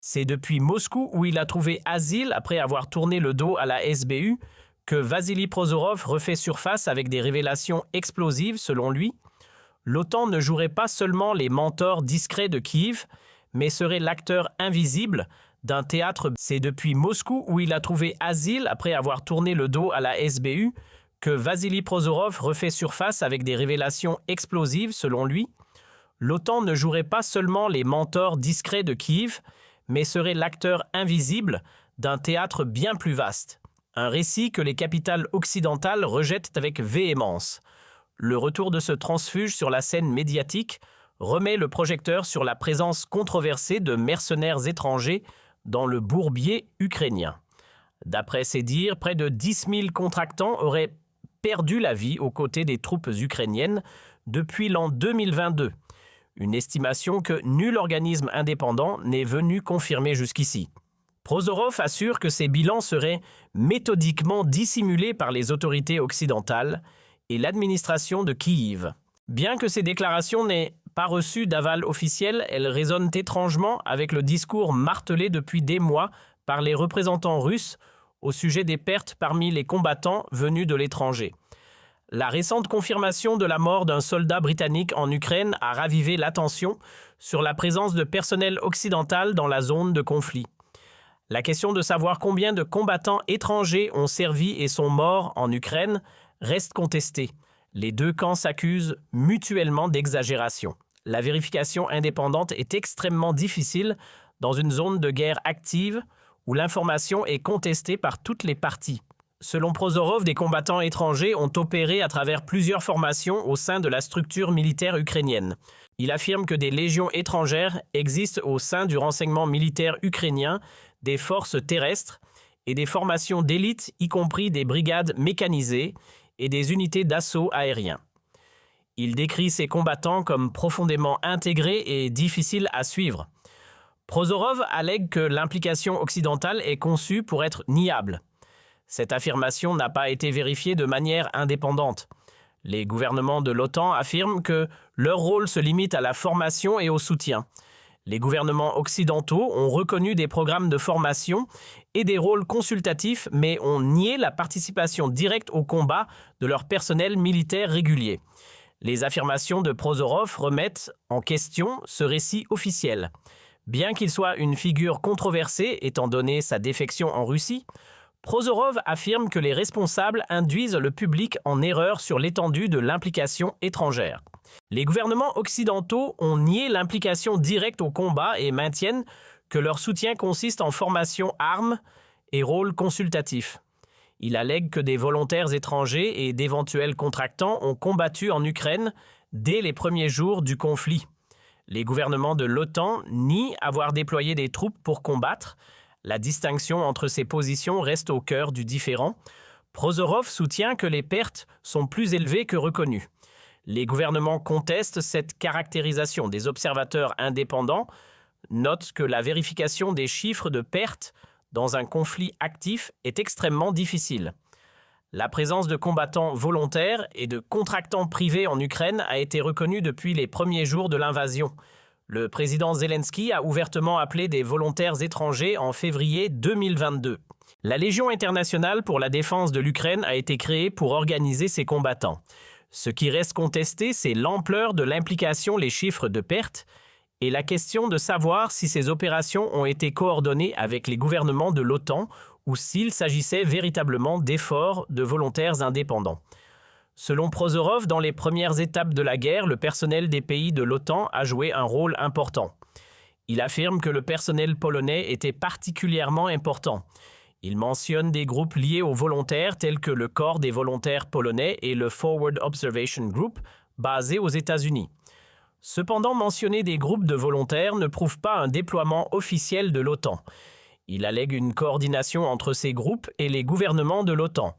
C'est depuis Moscou, où il a trouvé asile après avoir tourné le dos à la SBU, que Vassili Prozorov refait surface avec des révélations explosives selon lui. L'OTAN ne jouerait pas seulement les mentors discrets de Kiev, mais serait l'acteur invisible d'un théâtre. C'est depuis Moscou, où il a trouvé asile après avoir tourné le dos à la SBU, que Vassili Prozorov refait surface avec des révélations explosives selon lui. L'OTAN ne jouerait pas seulement les mentors discrets de Kiev, mais serait l'acteur invisible d'un théâtre bien plus vaste. Un récit que les capitales occidentales rejettent avec véhémence. Le retour de ce transfuge sur la scène médiatique remet le projecteur sur la présence controversée de mercenaires étrangers dans le bourbier ukrainien. D'après ses dires, près de 10 000 contractants auraient perdu la vie aux côtés des troupes ukrainiennes depuis l'an 2022. Une estimation que nul organisme indépendant n'est venu confirmer jusqu'ici. Prozorov assure que ces bilans seraient méthodiquement dissimulés par les autorités occidentales et l'administration de Kiev. Bien que ces déclarations n'aient pas reçu d'aval officiel, elles résonnent étrangement avec le discours martelé depuis des mois par les représentants russes au sujet des pertes parmi les combattants venus de l'étranger. La récente confirmation de la mort d'un soldat britannique en Ukraine a ravivé l'attention sur la présence de personnel occidental dans la zone de conflit. La question de savoir combien de combattants étrangers ont servi et sont morts en Ukraine reste contestée. Les deux camps s'accusent mutuellement d'exagération. La vérification indépendante est extrêmement difficile dans une zone de guerre active où l'information est contestée par toutes les parties. Selon Prozorov, des combattants étrangers ont opéré à travers plusieurs formations au sein de la structure militaire ukrainienne. Il affirme que des légions étrangères existent au sein du renseignement militaire ukrainien, des forces terrestres et des formations d'élite, y compris des brigades mécanisées et des unités d'assaut aérien. Il décrit ces combattants comme profondément intégrés et difficiles à suivre. Prozorov allègue que l'implication occidentale est conçue pour être niable. Cette affirmation n'a pas été vérifiée de manière indépendante. Les gouvernements de l'OTAN affirment que leur rôle se limite à la formation et au soutien. Les gouvernements occidentaux ont reconnu des programmes de formation et des rôles consultatifs, mais ont nié la participation directe au combat de leur personnel militaire régulier. Les affirmations de Prozorov remettent en question ce récit officiel. Bien qu'il soit une figure controversée étant donné sa défection en Russie, Prozorov affirme que les responsables induisent le public en erreur sur l'étendue de l'implication étrangère. Les gouvernements occidentaux ont nié l'implication directe au combat et maintiennent que leur soutien consiste en formation armes et rôle consultatif. Il allègue que des volontaires étrangers et d'éventuels contractants ont combattu en Ukraine dès les premiers jours du conflit. Les gouvernements de l'OTAN nient avoir déployé des troupes pour combattre. La distinction entre ces positions reste au cœur du différend. Prozorov soutient que les pertes sont plus élevées que reconnues. Les gouvernements contestent cette caractérisation. Des observateurs indépendants notent que la vérification des chiffres de pertes dans un conflit actif est extrêmement difficile. La présence de combattants volontaires et de contractants privés en Ukraine a été reconnue depuis les premiers jours de l'invasion. Le président Zelensky a ouvertement appelé des volontaires étrangers en février 2022. La Légion internationale pour la défense de l'Ukraine a été créée pour organiser ces combattants. Ce qui reste contesté, c'est l'ampleur de l'implication, les chiffres de pertes, et la question de savoir si ces opérations ont été coordonnées avec les gouvernements de l'OTAN ou s'il s'agissait véritablement d'efforts de volontaires indépendants. Selon Prozorov, dans les premières étapes de la guerre, le personnel des pays de l'OTAN a joué un rôle important. Il affirme que le personnel polonais était particulièrement important. Il mentionne des groupes liés aux volontaires tels que le Corps des volontaires polonais et le Forward Observation Group, basé aux États-Unis. Cependant, mentionner des groupes de volontaires ne prouve pas un déploiement officiel de l'OTAN. Il allègue une coordination entre ces groupes et les gouvernements de l'OTAN.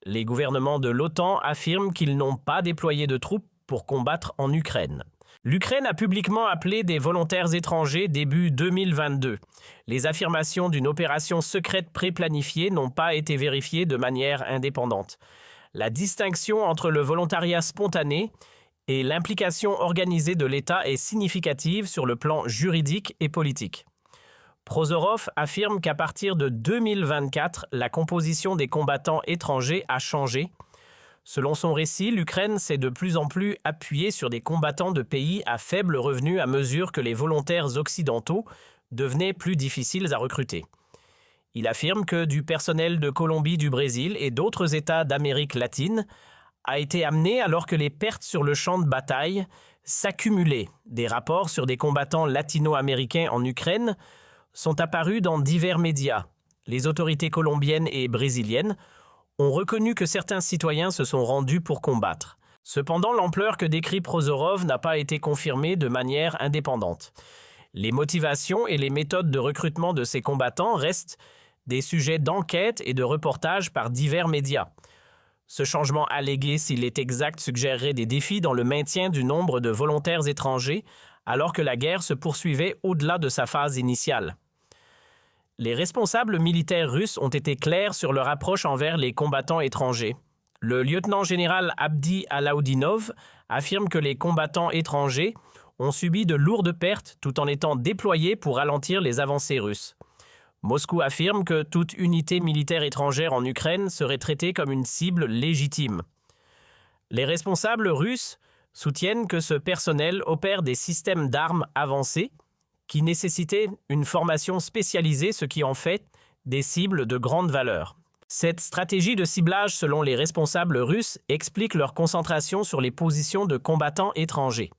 Les gouvernements de l'OTAN affirment qu'ils n'ont pas déployé de troupes pour combattre en Ukraine. L'Ukraine a publiquement appelé des volontaires étrangers début 2022. Les affirmations d'une opération secrète préplanifiée n'ont pas été vérifiées de manière indépendante. La distinction entre le volontariat spontané et l'implication organisée de l'État est significative sur le plan juridique et politique. Prozorov affirme qu'à partir de 2024, la composition des combattants étrangers a changé. Selon son récit, l'Ukraine s'est de plus en plus appuyée sur des combattants de pays à faible revenu à mesure que les volontaires occidentaux devenaient plus difficiles à recruter. Il affirme que du personnel de Colombie, du Brésil et d'autres États d'Amérique latine a été amené alors que les pertes sur le champ de bataille s'accumulaient. Des rapports sur des combattants latino-américains en Ukraine sont apparus dans divers médias. Les autorités colombiennes et brésiliennes ont reconnu que certains citoyens se sont rendus pour combattre. Cependant, l'ampleur que décrit Prozorov n'a pas été confirmée de manière indépendante. Les motivations et les méthodes de recrutement de ces combattants restent des sujets d'enquête et de reportage par divers médias. Ce changement allégué, s'il est exact, suggérerait des défis dans le maintien du nombre de volontaires étrangers alors que la guerre se poursuivait au-delà de sa phase initiale. Les responsables militaires russes ont été clairs sur leur approche envers les combattants étrangers. Le lieutenant-général Abdi Alaoudinov affirme que les combattants étrangers ont subi de lourdes pertes tout en étant déployés pour ralentir les avancées russes. Moscou affirme que toute unité militaire étrangère en Ukraine serait traitée comme une cible légitime. Les responsables russes soutiennent que ce personnel opère des systèmes d'armes avancés qui nécessitaient une formation spécialisée, ce qui en fait des cibles de grande valeur. Cette stratégie de ciblage, selon les responsables russes, explique leur concentration sur les positions de combattants étrangers.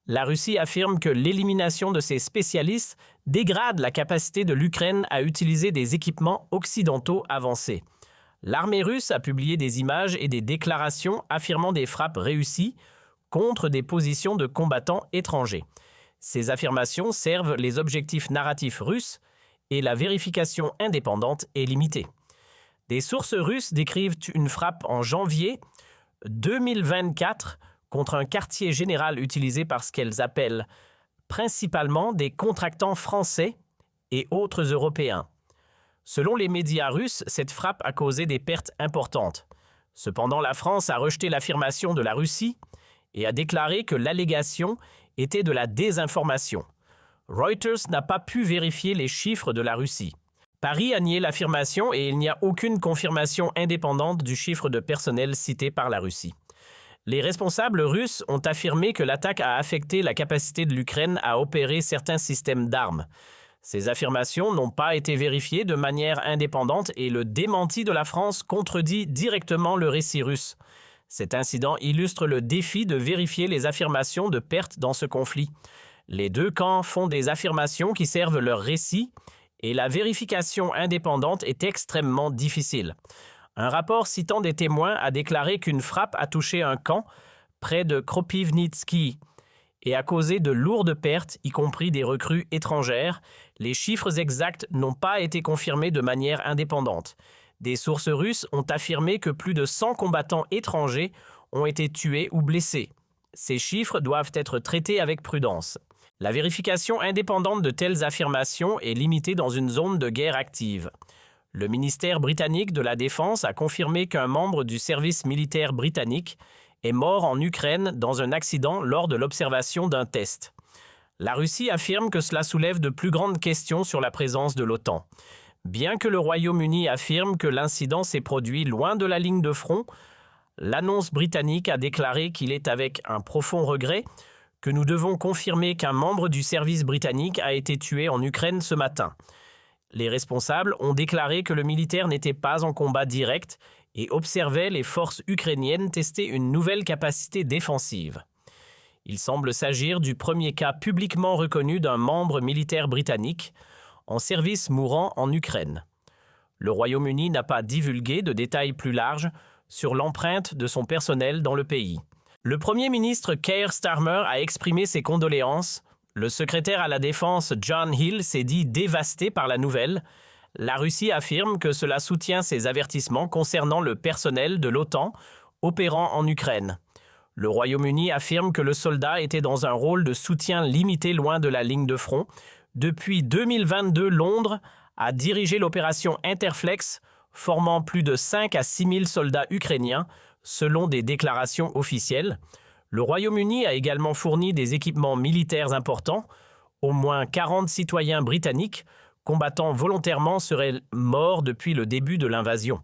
La Russie affirme que l'élimination de ces spécialistes dégrade la capacité de l'Ukraine à utiliser des équipements occidentaux avancés. L'armée russe a publié des images et des déclarations affirmant des frappes réussies contre des positions de combattants étrangers. Ces affirmations servent les objectifs narratifs russes et la vérification indépendante est limitée. Des sources russes décrivent une frappe en janvier 2024 contre un quartier général utilisé par ce qu'elles appellent principalement des contractants français et autres Européens. Selon les médias russes, cette frappe a causé des pertes importantes. Cependant, la France a rejeté l'affirmation de la Russie et a déclaré que l'allégation était de la désinformation. Reuters n'a pas pu vérifier les chiffres de la Russie. Paris a nié l'affirmation et il n'y a aucune confirmation indépendante du chiffre de personnel cité par la Russie. Les responsables russes ont affirmé que l'attaque a affecté la capacité de l'Ukraine à opérer certains systèmes d'armes. Ces affirmations n'ont pas été vérifiées de manière indépendante et le démenti de la France contredit directement le récit russe. Cet incident illustre le défi de vérifier les affirmations de pertes dans ce conflit. Les deux camps font des affirmations qui servent leur récit et la vérification indépendante est extrêmement difficile. Un rapport citant des témoins a déclaré qu'une frappe a touché un camp près de Kropyvnytsky et a causé de lourdes pertes, y compris des recrues étrangères. Les chiffres exacts n'ont pas été confirmés de manière indépendante. Des sources russes ont affirmé que plus de 100 combattants étrangers ont été tués ou blessés. Ces chiffres doivent être traités avec prudence. La vérification indépendante de telles affirmations est limitée dans une zone de guerre active. Le ministère britannique de la Défense a confirmé qu'un membre du service militaire britannique est mort en Ukraine dans un accident lors de l'observation d'un test. La Russie affirme que cela soulève de plus grandes questions sur la présence de l'OTAN. Bien que le Royaume-Uni affirme que l'incident s'est produit loin de la ligne de front, l'annonce britannique a déclaré qu'il est avec un profond regret que nous devons confirmer qu'un membre du service britannique a été tué en Ukraine ce matin. Les responsables ont déclaré que le militaire n'était pas en combat direct et observait les forces ukrainiennes tester une nouvelle capacité défensive. Il semble s'agir du premier cas publiquement reconnu d'un membre militaire britannique en service mourant en Ukraine. Le Royaume-Uni n'a pas divulgué de détails plus larges sur l'empreinte de son personnel dans le pays. Le Premier ministre Keir Starmer a exprimé ses condoléances. Le secrétaire à la Défense John Hill s'est dit dévasté par la nouvelle. La Russie affirme que cela soutient ses avertissements concernant le personnel de l'OTAN opérant en Ukraine. Le Royaume-Uni affirme que le soldat était dans un rôle de soutien limité loin de la ligne de front. Depuis 2022, Londres a dirigé l'opération Interflex, formant plus de 5 à 6 000 soldats ukrainiens, selon des déclarations officielles. Le Royaume-Uni a également fourni des équipements militaires importants Au moins 40 citoyens britanniques combattant volontairement seraient morts depuis le début de l'invasion.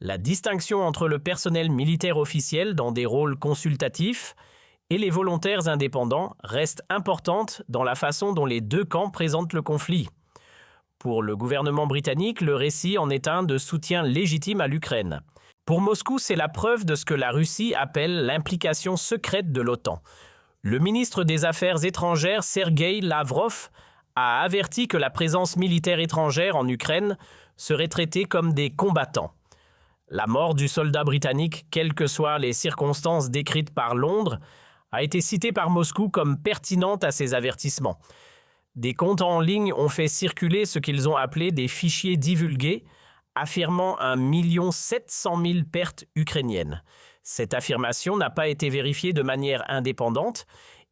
La distinction entre le personnel militaire officiel dans des rôles consultatifs et les volontaires indépendants reste importante dans la façon dont les deux camps présentent le conflit. Pour le gouvernement britannique, le récit en est un de soutien légitime à l'Ukraine. Pour Moscou, c'est la preuve de ce que la Russie appelle l'implication secrète de l'OTAN. Le ministre des Affaires étrangères, Sergueï Lavrov, a averti que la présence militaire étrangère en Ukraine serait traitée comme des combattants. La mort du soldat britannique, quelles que soient les circonstances décrites par Londres, a été citée par Moscou comme pertinente à ces avertissements. Des comptes en ligne ont fait circuler ce qu'ils ont appelé des fichiers divulgués, affirmant 1 700 000 pertes ukrainiennes. Cette affirmation n'a pas été vérifiée de manière indépendante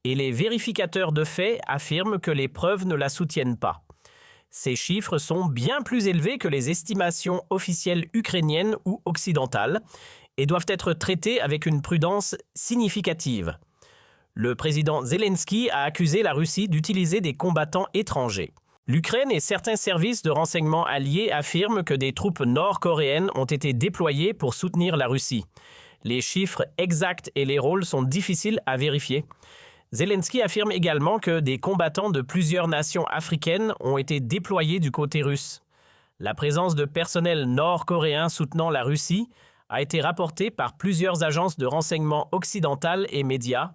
et les vérificateurs de faits affirment que les preuves ne la soutiennent pas. Ces chiffres sont bien plus élevés que les estimations officielles ukrainiennes ou occidentales et doivent être traités avec une prudence significative. Le président Zelensky a accusé la Russie d'utiliser des combattants étrangers. L'Ukraine et certains services de renseignement alliés affirment que des troupes nord-coréennes ont été déployées pour soutenir la Russie. Les chiffres exacts et les rôles sont difficiles à vérifier. Zelensky affirme également que des combattants de plusieurs nations africaines ont été déployés du côté russe. La présence de personnel nord-coréen soutenant la Russie a été rapportée par plusieurs agences de renseignement occidentales et médias.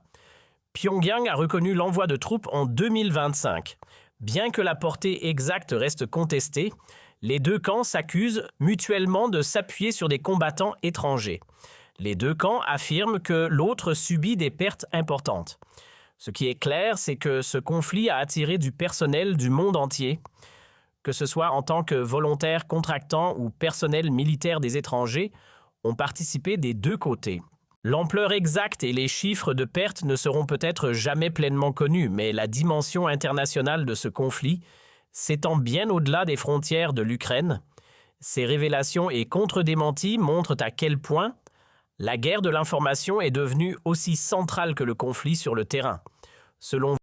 Pyongyang a reconnu l'envoi de troupes en 2025. Bien que la portée exacte reste contestée, les deux camps s'accusent mutuellement de s'appuyer sur des combattants étrangers. Les deux camps affirment que l'autre subit des pertes importantes. Ce qui est clair, c'est que ce conflit a attiré du personnel du monde entier, que ce soit en tant que volontaires contractants ou personnel militaire des étrangers, ont participé des deux côtés. L'ampleur exacte et les chiffres de pertes ne seront peut-être jamais pleinement connus, mais la dimension internationale de ce conflit s'étend bien au-delà des frontières de l'Ukraine. Ces révélations et contre-démentis montrent à quel point la guerre de l'information est devenue aussi centrale que le conflit sur le terrain. Selon